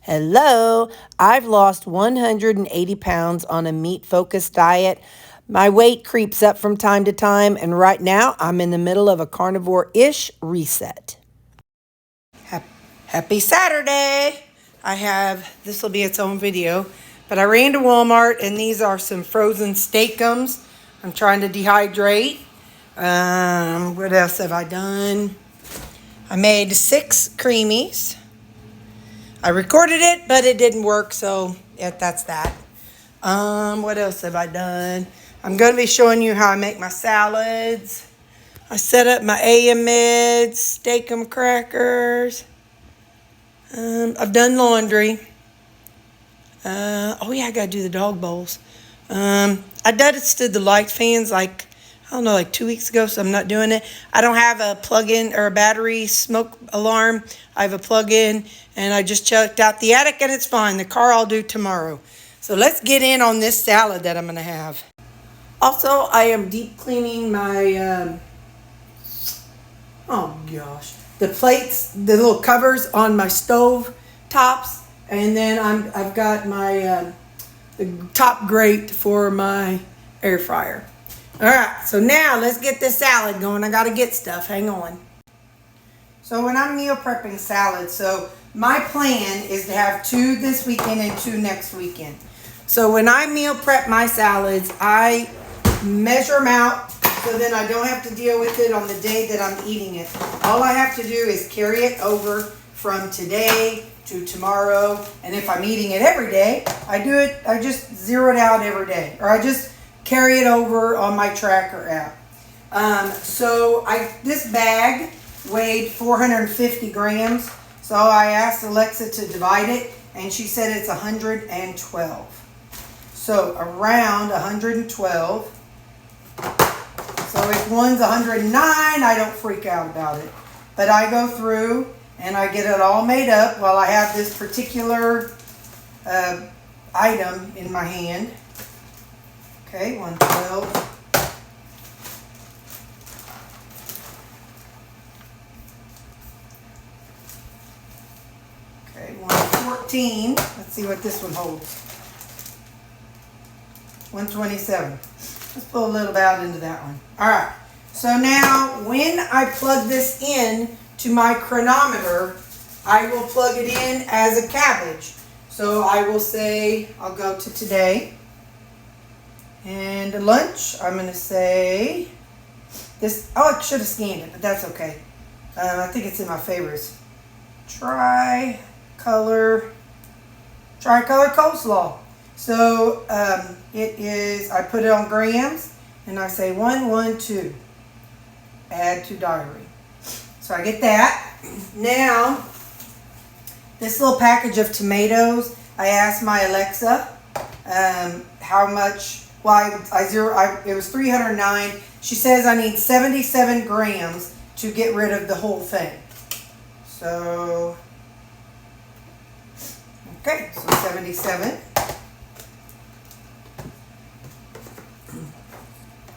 Hello, I've lost 180 pounds on a meat-focused diet. My weight creeps up from time to time, and right now I'm in the middle of a carnivore-ish reset. Happy Saturday! This will be its own video, but I ran to Walmart and these are some frozen steakums. I'm trying to dehydrate. What else have I done? I made 6 creamies. I recorded it, but it didn't work, so yeah, that's that. What else have I done? I'm going to be showing you how I make my salads. I set up my AM meds, steakum crackers. I've done laundry. Oh yeah, I gotta do the dog bowls. I dusted the light fans like 2 weeks ago, so I'm not doing it. I don't have a plug-in or a battery smoke alarm. I have a plug-in, and I just checked out the attic, and it's fine. The car I'll do tomorrow. So let's get in on this salad that I'm gonna have. Also, I am deep cleaning my, oh gosh, the plates, the little covers on my stove tops, and then I've got my the top grate for my air fryer. All right, so now let's get this salad going. I gotta get stuff, hang on. So when I'm meal prepping salads, so my plan is to have 2 this weekend and 2 next weekend. So when I meal prep my salads, I measure them out so then I don't have to deal with it on the day that I'm eating it. All I have to do is carry it over from today to tomorrow, and if I'm eating it every day, I just zero it out every day, or I just carry it over on my tracker app. This bag weighed 450 grams, so I asked Alexa to divide it, and she said it's 112. So around 112. So if one's 109, I don't freak out about it. But I go through and I get it all made up while I have this particular item in my hand. Okay, 112. Okay, 114. Let's see what this one holds. 127. Let's pull a little bit out into that one. All right. So now when I plug this in to my chronometer, I will plug it in as a cabbage. So I will say, I'll go to today. And lunch, I'm going to say this. Oh, I should have scanned it, but that's okay. I think it's in my favorites. Tri-color coleslaw. So it is, I put it on grams and I say 112. Add to diary. So I get that. Now, this little package of tomatoes, I asked my Alexa how much. Well, it was 309. She says I need 77 grams to get rid of the whole thing. So, okay, so 77.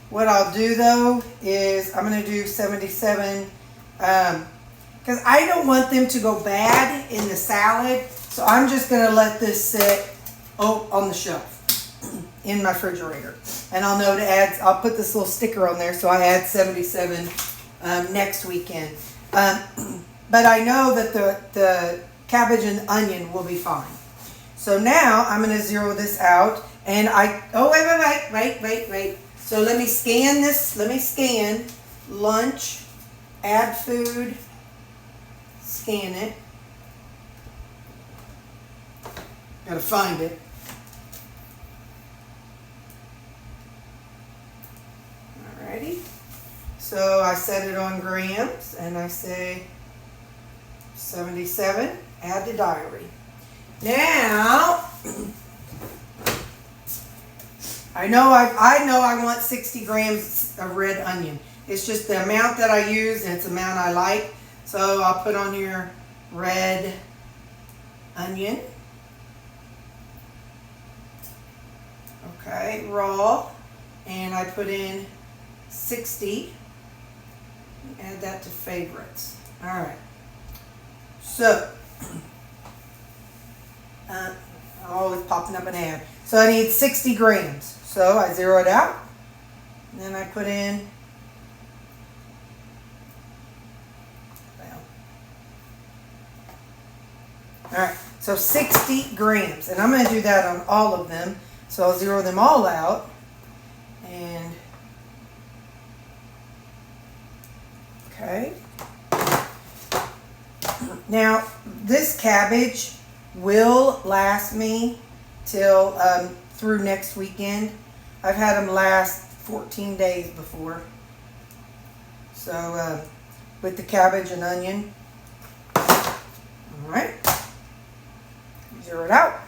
What I'll do though is I'm going to do 77 because I don't want them to go bad in the salad. So I'm just going to let this sit on the shelf in my refrigerator. And I'll know to add, I'll put this little sticker on there so I add 77 next weekend. But I know that the cabbage and onion will be fine. So now I'm going to zero this out. And wait. So let me scan this. Let me scan lunch, add food, scan it. Gotta find it. Alrighty. So I set it on grams and I say 77, add to diary. Now, I know I want 60 grams of red onion. It's just the amount that I use and it's the amount I like. So I'll put on here red onion. Okay, raw. And I put in 60. Add that to favorites. All right. So I'm always popping up an ad. So I need 60 grams. So I zero it out. And then I put in, all right, so 60 grams. And I'm going to do that on all of them. So I'll zero them all out. And, okay. Now, this cabbage will last me till through next weekend. I've had them last 14 days before. So, with the cabbage and onion. All right. Zero it out.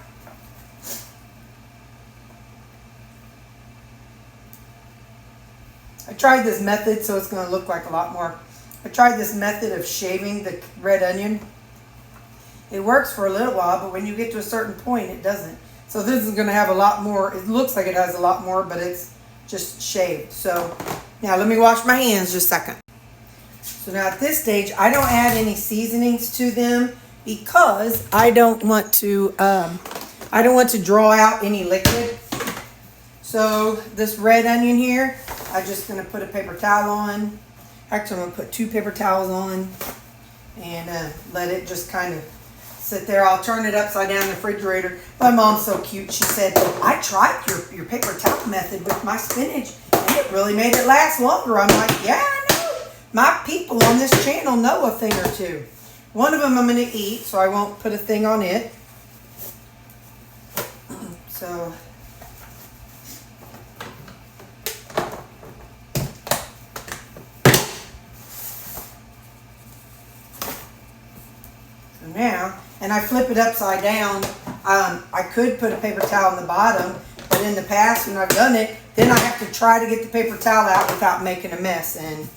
I tried this method, so it's going to look like a lot more. I tried this method of shaving the red onion. It works for a little while, but when you get to a certain point, it doesn't. So this is going to have a lot more. It looks like it has a lot more, but it's just shaved. So now let me wash my hands just a second. So now at this stage, I don't add any seasonings to them because I don't want to draw out any liquid. So this red onion here, I'm just going to put a paper towel on. Actually, I'm going to put 2 paper towels on and let it just kind of sit there. I'll turn it upside down in the refrigerator. My mom's so cute. She said, I tried your paper towel method with my spinach and it really made it last longer. I'm like, yeah, I know. My people on this channel know a thing or two. One of them I'm going to eat, so I won't put a thing on it. So now, and I flip it upside down. I could put a paper towel on the bottom, but in the past when I've done it, then I have to try to get the paper towel out without making a mess. And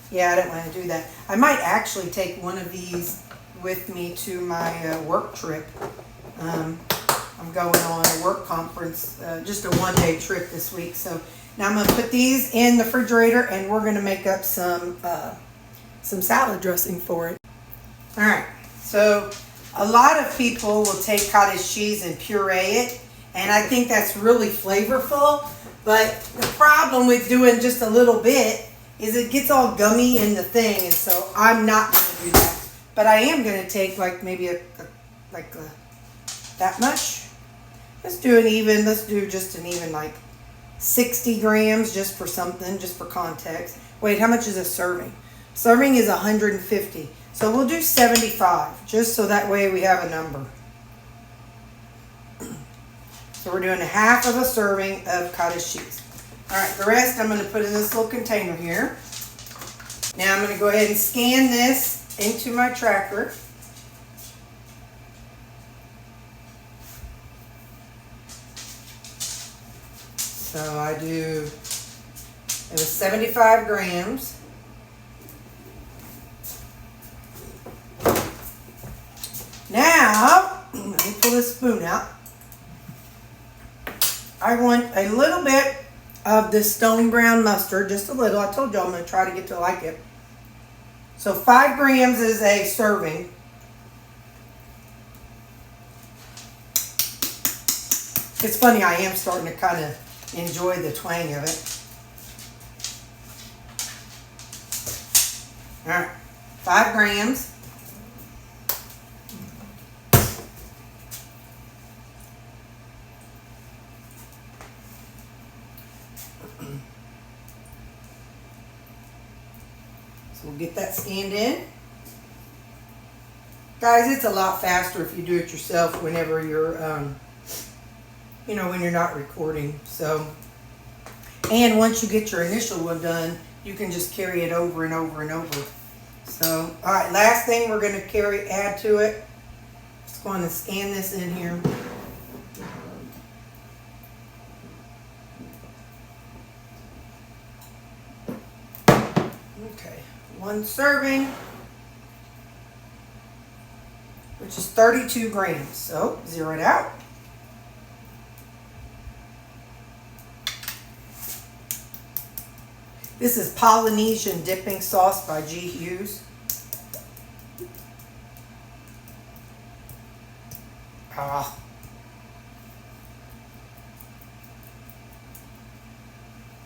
yeah, I don't want to do that. I might actually take one of these with me to my work trip. I'm going on a work conference, just a one-day trip this week. So now I'm going to put these in the refrigerator, and we're going to make up some salad dressing for it. All right. So a lot of people will take cottage cheese and puree it, and I think that's really flavorful. But the problem with doing just a little bit is it gets all gummy in the thing, and so I'm not going to do that. But I am going to take like maybe that much. Let's do just an even like 60 grams just for something, just for context. Wait, how much is a serving? Serving is 150. So we'll do 75, just so that way we have a number. So we're doing a half of a serving of cottage cheese. All right, the rest I'm going to put in this little container here. Now I'm going to go ahead and scan this into my tracker. So I do, it was 75 grams. Now, let me pull this spoon out. I want a little bit of this stone brown mustard, just a little. I told you I'm going to try to get to like it. So 5 grams is a serving. It's funny, I am starting to kind of enjoy the twang of it. All right, 5 grams. So we'll get that scanned in. Guys, it's a lot faster if you do it yourself whenever you're, when you're not recording. So, and once you get your initial one done, you can just carry it over and over and over. So, all right, last thing we're going to add to it. Just going to scan this in here. Okay, 1 serving, which is 32 grams. So, zero it out. This is Polynesian dipping sauce by G. Hughes.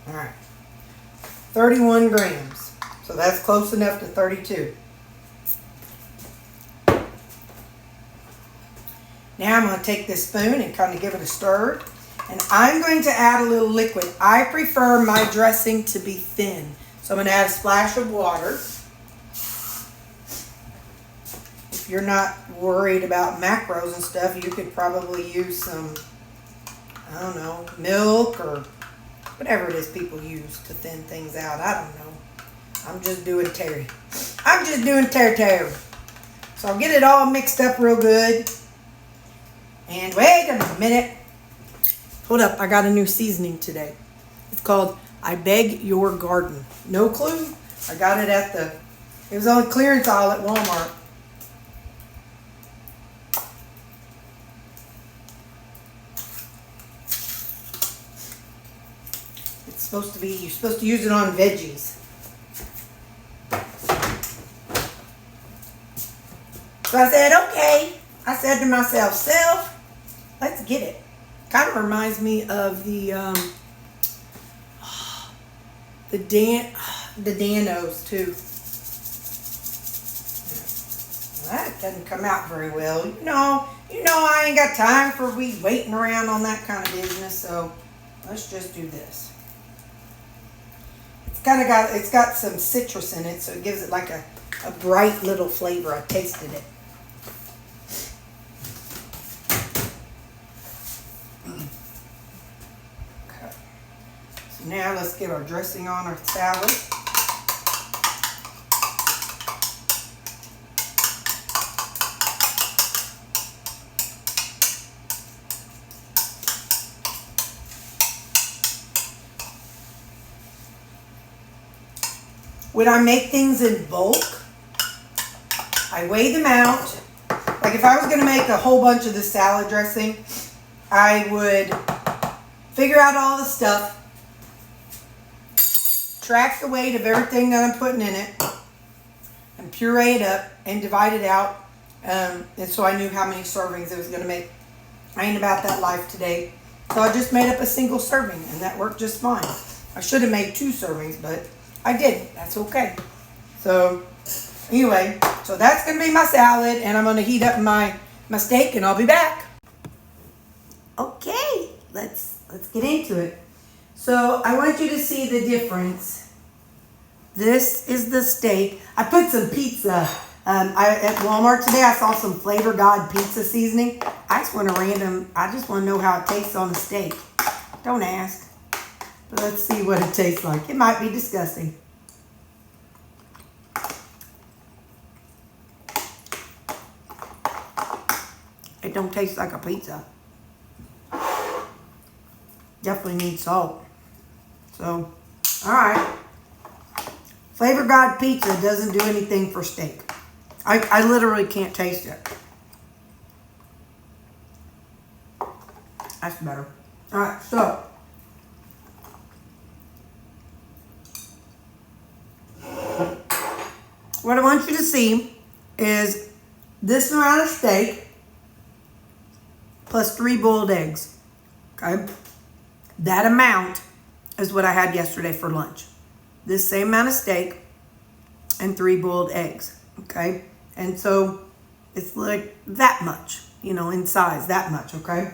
All right. 31 grams. So that's close enough to 32. Now I'm going to take this spoon and kind of give it a stir. And I'm going to add a little liquid. I prefer my dressing to be thin. So I'm going to add a splash of water. If you're not worried about macros and stuff, you could probably use some, I don't know, milk or whatever it is people use to thin things out. I don't know. I'm just doing Terri. I'm just doing Terri. So I'll get it all mixed up real good. And wait a minute. Hold up, I got a new seasoning today. It's called I Beg Your Garden. No clue. I got it it was on clearance aisle at Walmart. It's supposed to be, you're supposed to use it on veggies. So I said, okay. I said to myself, self, let's get it. Kind of reminds me of the Danos too. That doesn't come out very well. You know, I ain't got time for waiting around on that kind of business. So let's just do this. It's got some citrus in it, so it gives it like a bright little flavor. I tasted it. Now let's get our dressing on our salad. When I make things in bulk, I weigh them out. Like if I was going to make a whole bunch of the salad dressing, I would figure out all the stuff, track the weight of everything that I'm putting in it, and puree it up and divide it out. And so I knew how many servings it was going to make. I ain't about that life today. So I just made up a single serving, and that worked just fine. I should have made 2 servings, but I didn't. That's okay. So anyway, so that's going to be my salad, and I'm going to heat up my steak, and I'll be back. Okay, let's get into it. So I want you to see the difference. This is the steak. I put some pizza. At Walmart today, I saw some Flavor God pizza seasoning. I just want to know how it tastes on the steak. Don't ask. But let's see what it tastes like. It might be disgusting. It don't taste like a pizza. Definitely needs salt. So, alright. Flavor God pizza doesn't do anything for steak. I literally can't taste it. That's better. Alright, so. What I want you to see is this amount of steak plus 3 boiled eggs. Okay? That amount is what I had yesterday for lunch. This same amount of steak and 3 boiled eggs. Okay? And so it's like that much, in size, that much, okay?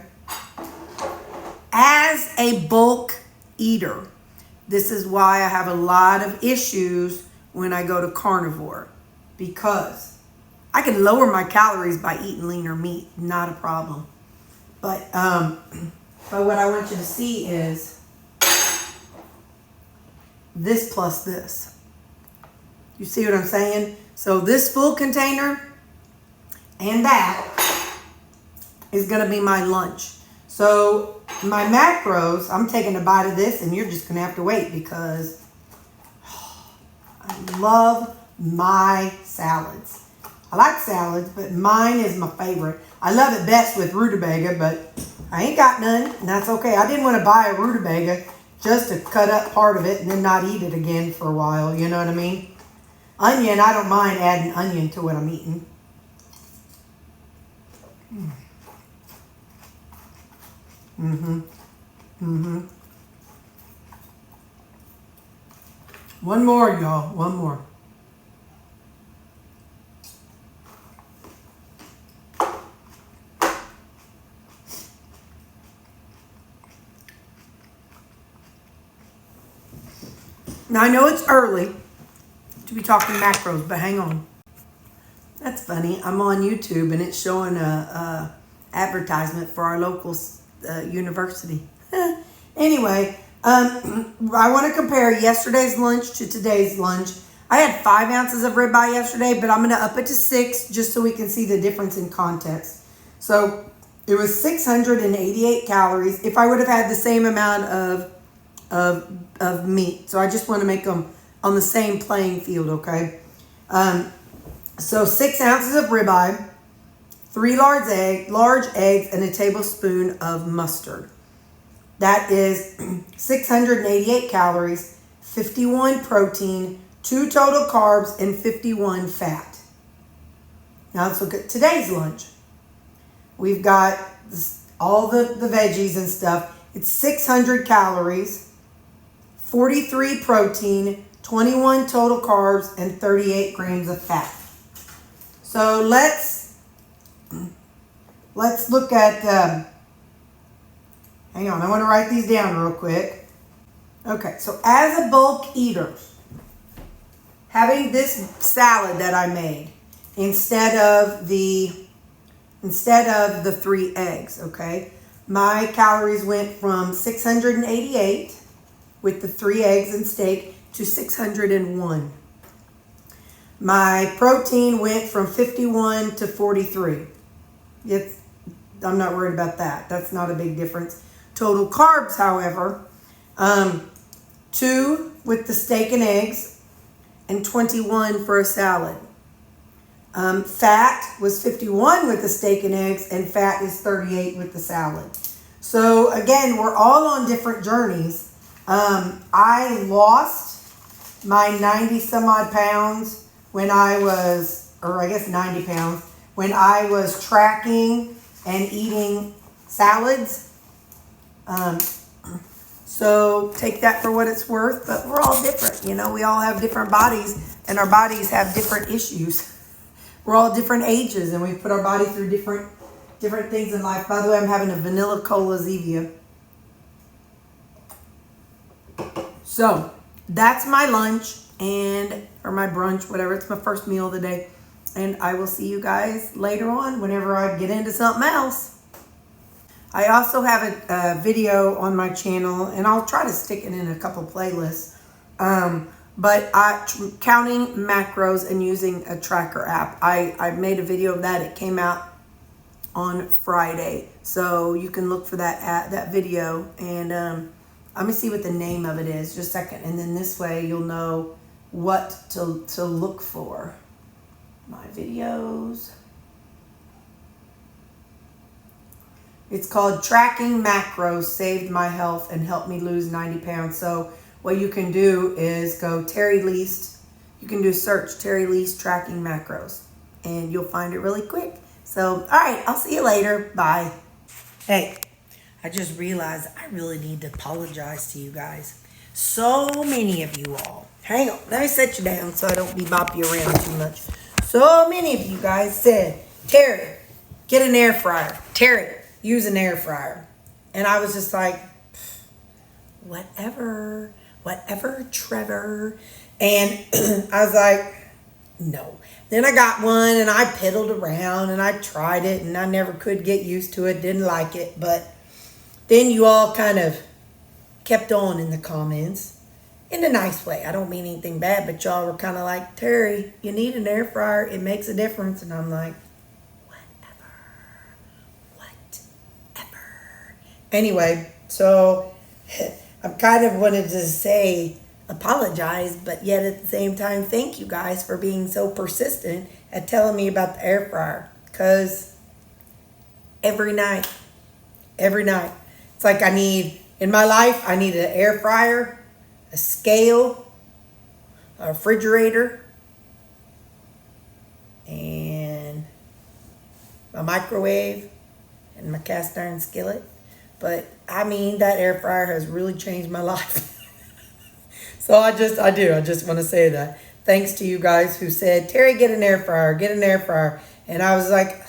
As a bulk eater, this is why I have a lot of issues when I go to carnivore, because I can lower my calories by eating leaner meat, not a problem. But what I want you to see is this plus this. You see what I'm saying? So this full container and that is going to be my lunch. So my macros, I'm taking a bite of this, and you're just going to have to wait, because I love my salads. I like salads, but mine is my favorite. I love it best with rutabaga, but I ain't got none, and that's okay. I didn't want to buy a rutabaga just to cut up part of it and then not eat it again for a while. You know what I mean? Onion, I don't mind adding onion to what I'm eating. One more, y'all. One more. Now, I know it's early to be talking macros, but hang on. That's funny. I'm on YouTube and it's showing a advertisement for our local university. Anyway, I want to compare yesterday's lunch to today's lunch. I had 5 ounces of ribeye yesterday, but I'm going to up it to 6 just so we can see the difference in context. So it was 688 calories if I would have had the same amount of meat. So I just want to make them on the same playing field, okay? So 6 ounces of ribeye, 3 large eggs, and a tablespoon of mustard. That is 688 calories, 51 protein, 2 total carbs, and 51 fat. Now let's look at today's lunch. We've got all the veggies and stuff. It's 600 calories, 43 protein, 21 total carbs, and 38 grams of fat. So let's look at, hang on, I want to write these down real quick. Okay, so as a bulk eater, having this salad that I made instead of the 3 eggs, okay, my calories went from 688 with the 3 eggs and steak to 601. My protein went from 51 to 43. I'm not worried about that. That's not a big difference. Total carbs, however, 2 with the steak and eggs and 21 for a salad. Fat was 51 with the steak and eggs, and fat is 38 with the salad. So again, we're all on different journeys. I lost my 90 some odd pounds when I was, or I guess 90 pounds, when I was tracking and eating salads. So take that for what it's worth, but we're all different. You know, we all have different bodies and our bodies have different issues. We're all different ages and we put our body through different things in life. By the way, I'm having a vanilla cola Zevia. So that's my lunch or my brunch, whatever. It's my first meal of the day. And I will see you guys later on whenever I get into something else. I also have a video on my channel, and I'll try to stick it in a couple playlists. But counting macros and using a tracker app. I made a video of that. It came out on Friday. So you can look for that video. And let me see what the name of it is. Just a second. And then this way you'll know what to look for. My videos. It's called Tracking Macros Saved My Health and Helped Me Lose 90 Pounds. So what you can do is go Terri Leist. You can do search Terri Leist Tracking Macros and you'll find it really quick. So, all right, I'll see you later. Bye. Hey, I just realized I really need to apologize to you guys. So many of you all. Hang on, let me set you down so I don't be bopping you around too much. So many of you guys said, Terri, get an air fryer. Terri, use an air fryer. And I was just like, whatever, Trevor. And I was like, no. Then I got one and I piddled around and I tried it and I never could get used to it, didn't like it. But then you all kind of kept on in the comments in a nice way. I don't mean anything bad, but y'all were kind of like, Terri, you need an air fryer. It makes a difference. And I'm like, whatever. Anyway, so I kind of wanted to say apologize, but yet at the same time, thank you guys for being so persistent at telling me about the air fryer. Because every night, it's like in my life, I need an air fryer, a scale, a refrigerator, and a microwave, and my cast iron skillet. But I mean, that air fryer has really changed my life. So I just want to say that. Thanks to you guys who said, Terri, get an air fryer, get an air fryer. And I was like,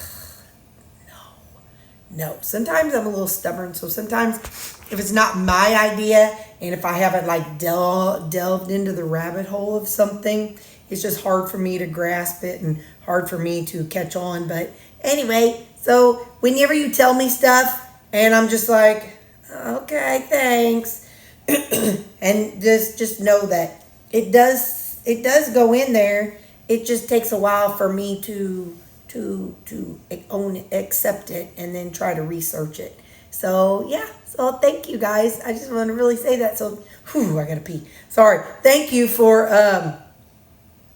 no. Sometimes I'm a little stubborn. So sometimes if it's not my idea and if I haven't like delved into the rabbit hole of something, it's just hard for me to grasp it and hard for me to catch on. But anyway, so whenever you tell me stuff and I'm just like, okay, thanks. And just know that it does go in there. It just takes a while for me to own it, accept it, and then try to research it. So yeah, so thank you guys. I just want to really say that. So I gotta pee. Sorry. Thank you for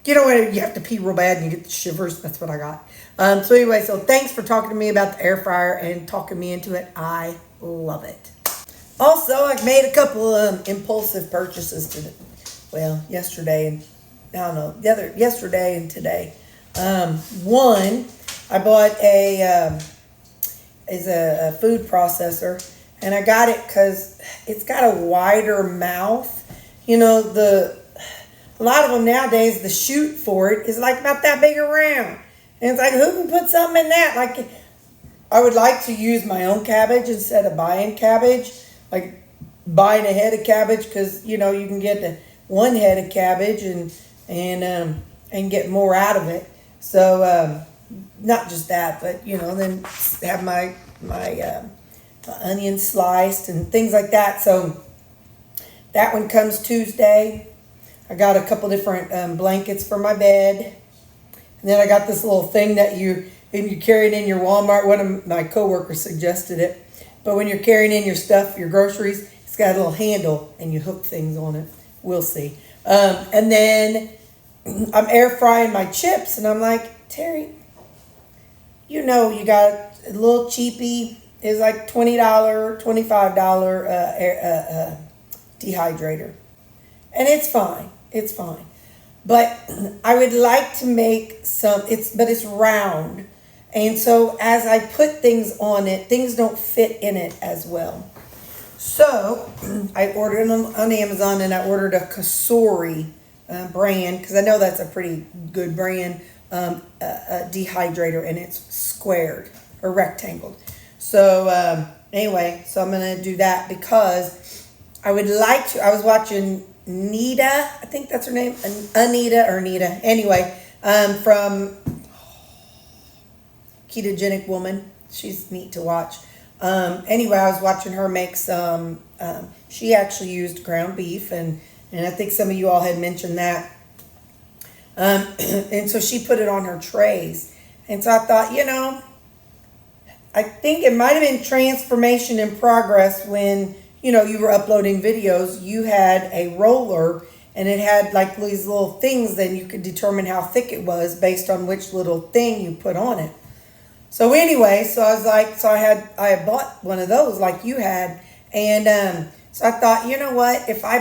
you know when you have to pee real bad and you get the shivers. That's what I got. So anyway, so thanks for talking to me about the air fryer and talking me into it. I love it. Also, I made a couple impulsive purchases today. Well, yesterday and yesterday and today. One, I bought a food processor, and I got it because it's got a wider mouth. You know, a lot of them nowadays, the chute for it is like about that big around, and it's like, who can put something in that? Like, I would like to use my own cabbage instead of buying cabbage. Like buying a head of cabbage, because you know you can get one head of cabbage and get more out of it. So not just that, but you know, then have my onion sliced and things like that. So that one comes Tuesday. I got a couple different blankets for my bed, and then I got this little thing that you carry it in your Walmart. One of my coworkers suggested it. But when you're carrying in your stuff, your groceries, it's got a little handle and you hook things on it. We'll see. And then I'm air frying my chips, and I'm like, Terri, you know you got a little cheapy. It's like $20, $25 dehydrator. And it's fine. It's fine. But I would like to make but it's round. And so as I put things on it, things don't fit in it as well. So I ordered them on Amazon, and I ordered a Calorie brand, because I know that's a pretty good brand, a dehydrator, and it's squared or rectangled. So anyway, so I'm going to do that because I would like to. I was watching Nita, I think that's her name, Anita or Nita. Anyway, from Ketogenic Woman. She's neat to watch. Anyway, I was watching her make some, she actually used ground beef, and I think some of you all had mentioned that. And so she put it on her trays. And so I thought, you know, I think it might have been transformation in progress when, you know, you were uploading videos. You had a roller, and it had like these little things, then you could determine how thick it was based on which little thing you put on it. So anyway, so I was like, I had bought one of those like you had, and so I thought, you know what, if I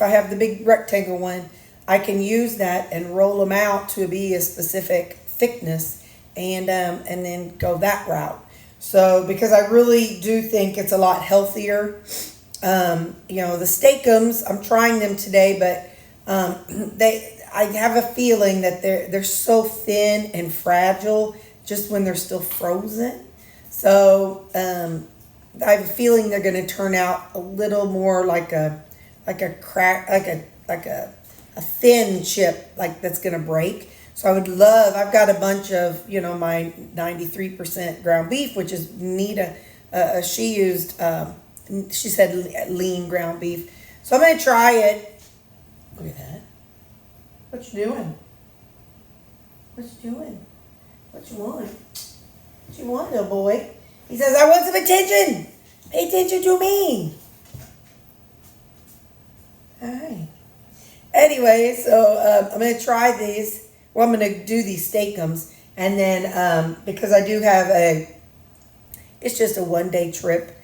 have the big rectangle one, I can use that and roll them out to be a specific thickness, and then go that route. So because I really do think it's a lot healthier. You know, the steakums, I'm trying them today, but I have a feeling that they're so thin and fragile just when they're still frozen. So I have a feeling they're going to turn out a little more like a thin chip, like that's going to break. So I've got a bunch of, you know, my 93% ground beef, which is Nita. She used, she said lean ground beef. So I'm going to try it. Look at that. What you doing? What you doing? What you want? What you want, little boy? He says, I want some attention. Pay attention to me. All right. Anyway, so I'm going to try these. Well, I'm going to do these steakums. And then, because I do have it's just a 1-day trip.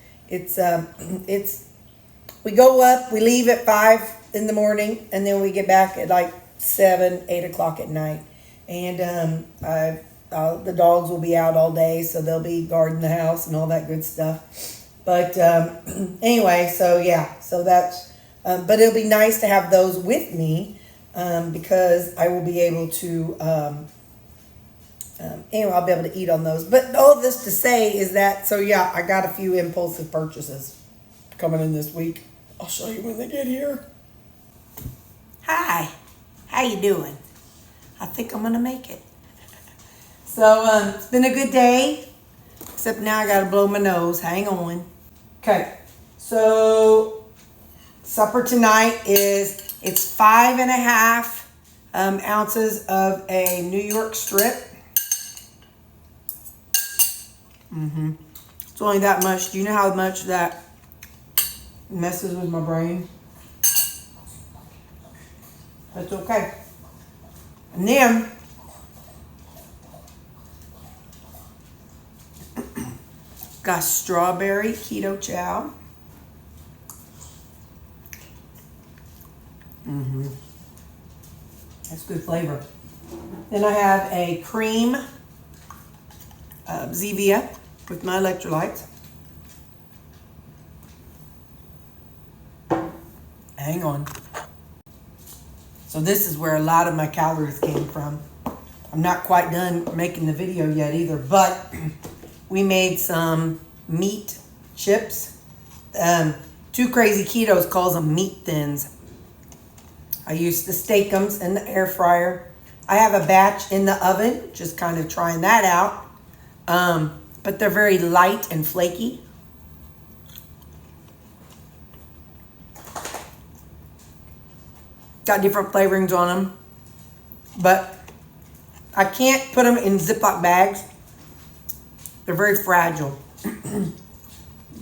We go up, we leave at 5 in the morning, and then we get back at like 7, 8 o'clock at night. And the dogs will be out all day, so they'll be guarding the house and all that good stuff. But anyway, so yeah, so that's, but it'll be nice to have those with me because I will be able to, anyway, I'll be able to eat on those. But all this to say is that, so yeah, I got a few impulsive purchases coming in this week. I'll show you when they get here. Hi, how you doing? I think I'm gonna make it. So it's been a good day, except now I gotta blow my nose. Hang on. Okay, so supper tonight is, it's 5.5 ounces of a New York strip. It's only that much. Do you know how much that messes with my brain? That's okay. And then got strawberry keto chow. That's good flavor. Then I have a cream Zevia with my electrolytes. Hang on. So this is where a lot of my calories came from. I'm not quite done making the video yet either, but we made some meat chips. Two Crazy Ketos calls them meat thins. I used to steak them in the air fryer. I have a batch in the oven, just kind of trying that out. But they're very light and flaky. Got different flavorings on them, but I can't put them in Ziploc bags. They're very fragile,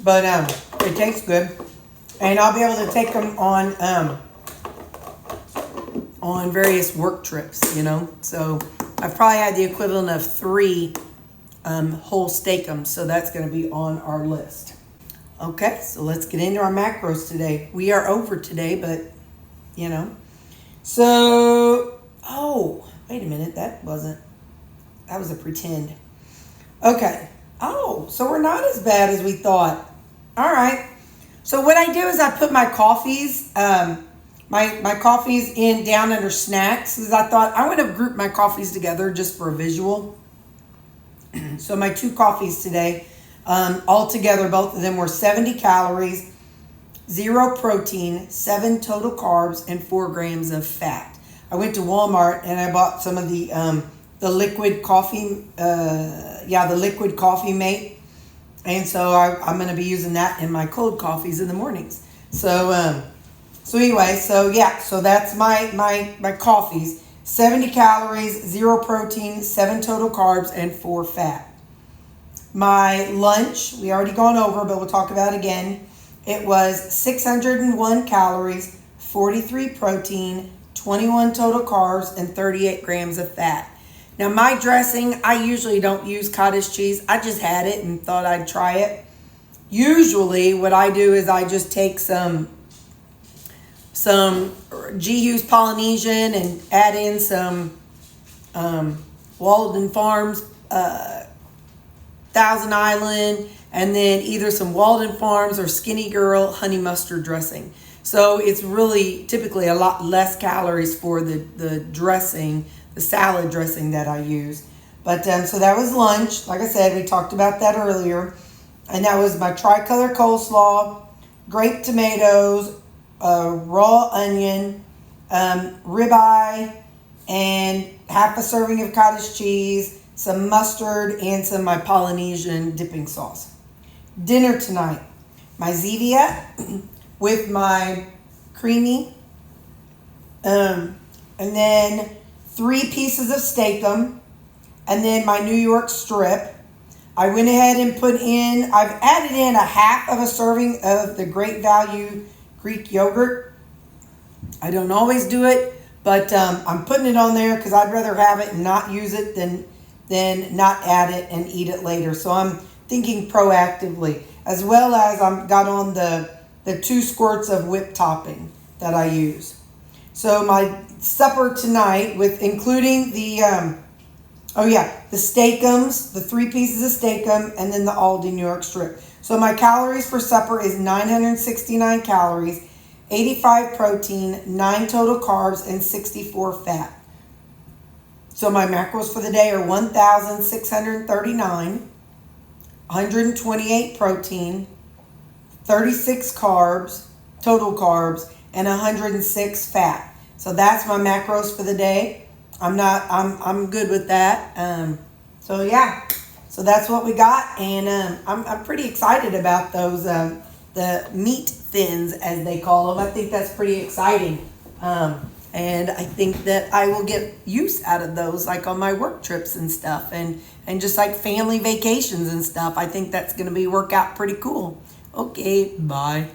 but they taste good, and I'll be able to take them on various work trips, you know. So I've probably had the equivalent of 3 whole steakums, so that's going to be on our list. Okay, so let's get into our macros today. We are over today, but you know. So, oh, wait a minute, that was a pretend. Okay. Oh, so we're not as bad as we thought. All right. So what I do is I put my coffees, my coffees in down under snacks, because I thought I would have grouped my coffees together just for a visual. So my 2 coffees today, all together, both of them were 70 calories, 0 protein, 7 total carbs, and 4 grams of fat. I went to Walmart and I bought some of the liquid coffee, the liquid coffee mate. And so I'm going to be using that in my cold coffees in the mornings. So anyway, so that's my coffees. 70 calories, 0 protein, 7 total carbs, and 4 fat. My lunch, we already gone over, but we'll talk about it again. It was 601 calories, 43 protein, 21 total carbs, and 38 grams of fat. Now my dressing, I usually don't use cottage cheese. I just had it and thought I'd try it. Usually what I do is I just take some G. Hughes Polynesian and add in some Walden Farms Thousand Island, and then either some Walden Farms or Skinny Girl honey mustard dressing. So it's really typically a lot less calories for the dressing, the salad dressing that I use. But so that was lunch. Like I said, we talked about that earlier. And that was my tricolor coleslaw, grape tomatoes, raw onion, ribeye, and half a serving of cottage cheese, some mustard, and some of my Polynesian dipping sauce. Dinner tonight, my Zevia with my creamy, and then 3 pieces of steakum, and then my New York strip. I went ahead and I've added in a half of a serving of the Great Value Greek yogurt. I don't always do it, but I'm putting it on there because I'd rather have it and not use it than not add it and eat it later. So I'm thinking proactively, as well as I've got on the 2 squirts of whipped topping that I use. So my supper tonight, with including the Oh yeah, the steakums, the 3 pieces of steakum, and then the Aldi New York strip. So my calories for supper is 969 calories, 85 protein, 9 total carbs, and 64 fat. So my macros for the day are 1,639, 128 protein, 36 carbs, total carbs, and 106 fat. So that's my macros for the day. I'm good with that. So yeah, so that's what we got, and I'm pretty excited about those the meat thins, as they call them. I think that's pretty exciting, and I think that I will get use out of those, like on my work trips and stuff, and just like family vacations and stuff. I think that's going to work out pretty cool. Okay, bye.